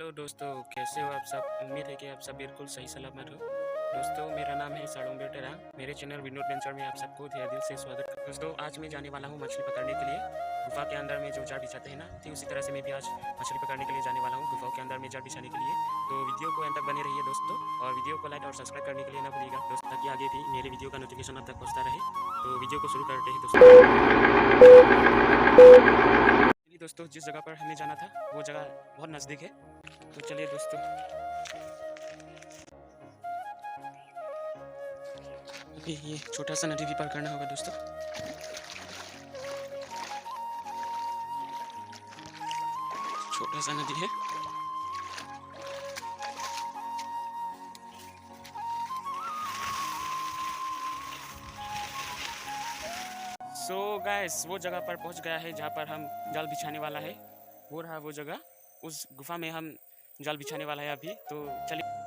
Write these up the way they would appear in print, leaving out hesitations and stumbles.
Hello दोस्तों, कैसे हो आप सब। उम्मीद है कि आप सब बिल्कुल सही सलामत हो। दोस्तों, मेरा नाम है साड़ोंगे टेरा। मेरे चैनल विनोद वेंचर में आप सबको तहे दिल से स्वागत करता हूं। दोस्तों, आज मैं जाने वाला हूं मछली पकड़ने के लिए। गुफा के अंदर में जो जाल बिछाते हैं ना, ठीक उसी तरह से मैं भी आज मछली पकड़ने के लिए जाने वाला हूं गुफाओं के अंदर में जाल बिछाने के लिए। तो वीडियो को अंत तक बने रहिए दोस्तों, और वीडियो को लाइक और सब्सक्राइब करने के लिए ना भूलिएगा दोस्तों, ताकि आगे भी मेरे वीडियो का नोटिफिकेशन आप तक पहुँचता रहे। तो वीडियो को शुरू करते हैं दोस्तों। जिस जगह पर हमें जाना था वो जगह बहुत नज़दीक है, तो चलिए दोस्तों। अभी ये छोटा सा नदी भी पार करना होगा दोस्तों। छोटा सा नदी है। सो गाइस, वो जगह पर पहुंच गया है जहाँ पर हम जाल बिछाने वाला है। वो रहा वो जगह। उस गुफा में हम जाल बिछाने वाला है अभी, तो चलिए।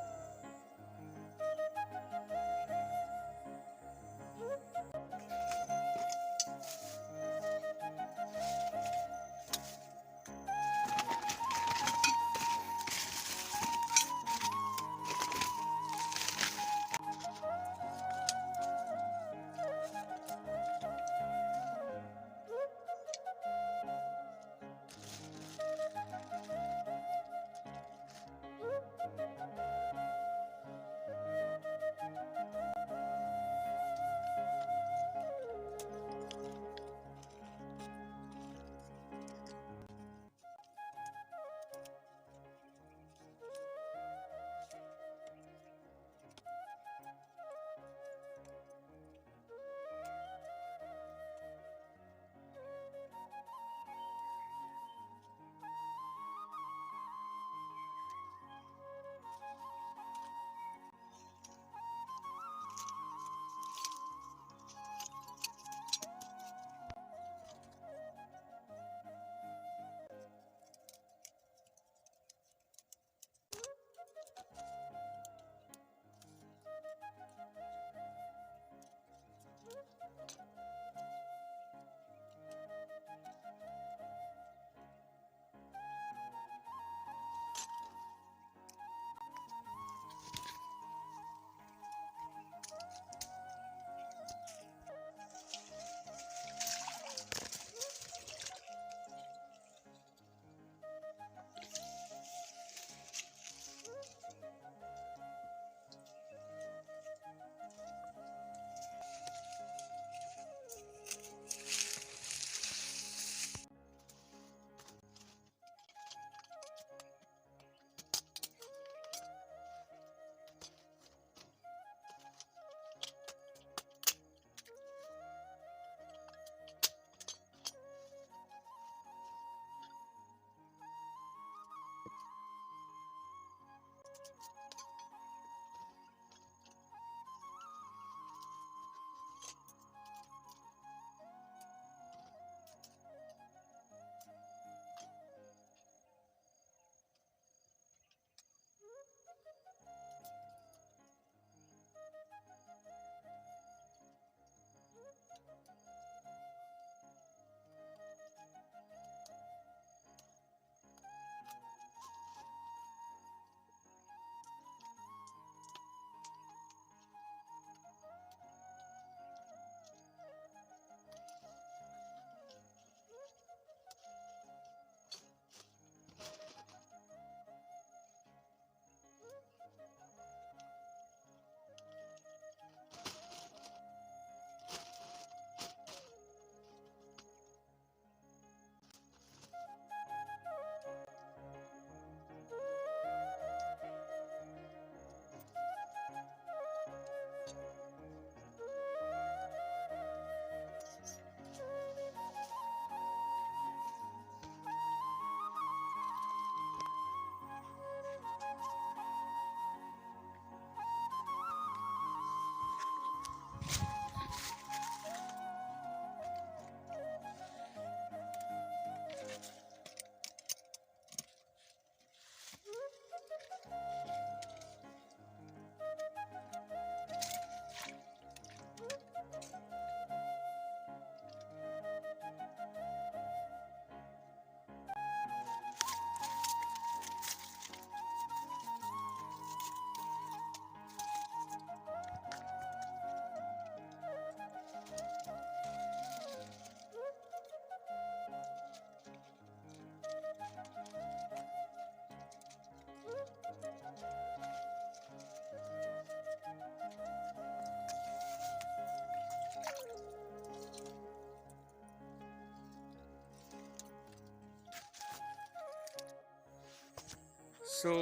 सो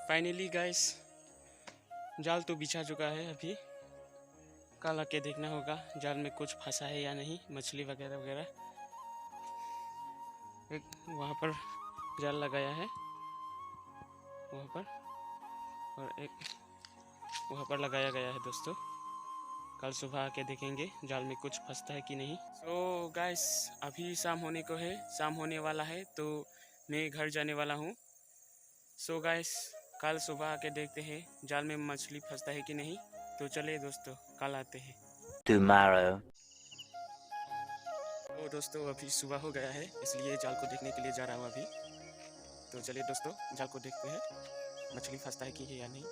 फाइनली गाइस जाल तो बिछा चुका है। अभी कल आके देखना होगा जाल में कुछ फंसा है या नहीं, मछली वगैरह वगैरह। एक वहाँ पर जाल लगाया है वहाँ पर, और एक वहाँ पर लगाया गया है दोस्तों। कल सुबह आके देखेंगे जाल में कुछ फंसता है कि नहीं। सो गाइस अभी शाम होने को है, शाम होने वाला है, तो मैं घर जाने वाला हूँ। सो गाइस कल सुबह आके देखते हैं जाल में मछली फंसता है कि नहीं। तो चलिए दोस्तों कल आते हैं। Tomorrow. तो दोस्तों अभी सुबह हो गया है, इसलिए जाल को देखने के लिए जा रहा हूँ अभी। तो चलिए दोस्तों जाल को देखते हैं मछली फंसता है कि या नहीं।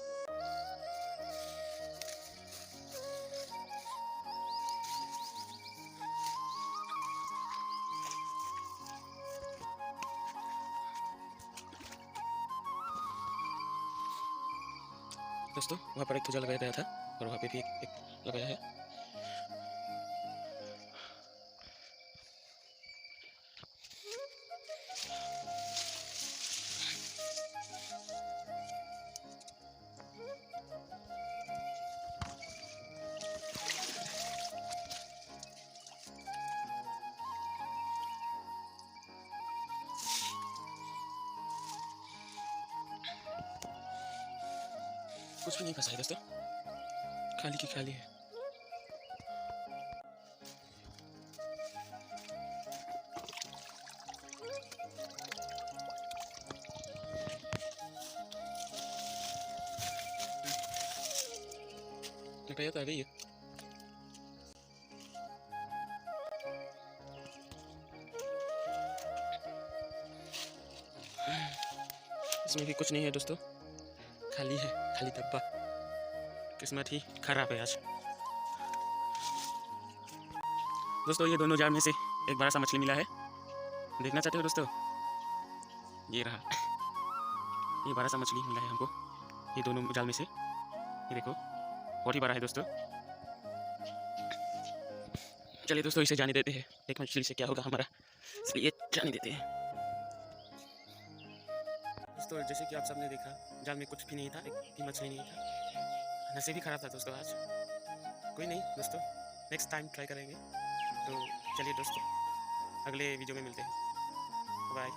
दोस्तों वहाँ पर एक तो जाल लगाया गया था और वहाँ पे भी एक लगाया है। कुछ भी नहीं फंसा है दोस्तों, खाली की खाली है। बताइए तो आ गई है। इसमें भी कुछ नहीं है दोस्तों, खाली है, खाली डब्बा। किस्मत ही खराब है आज। दोस्तों ये दोनों जाल में से एक बड़ा सा मछली मिला है, देखना चाहते हो दोस्तों? ये रहा, ये बड़ा सा मछली मिला है हमको ये दोनों जाल में से। ये देखो बहुत ही बड़ा है दोस्तों। चलिए दोस्तों इसे जाने देते हैं, एक मछली से क्या होगा हमारा, इसलिए जाने देते हैं। दोस्तों जैसे कि आप सबने देखा जाल में कुछ भी नहीं था, एक भी मछली नहीं था। नसीब भी खराब था दोस्तों आज। कोई नहीं दोस्तों, नेक्स्ट टाइम ट्राई करेंगे। तो चलिए दोस्तों अगले वीडियो में मिलते हैं, बाय।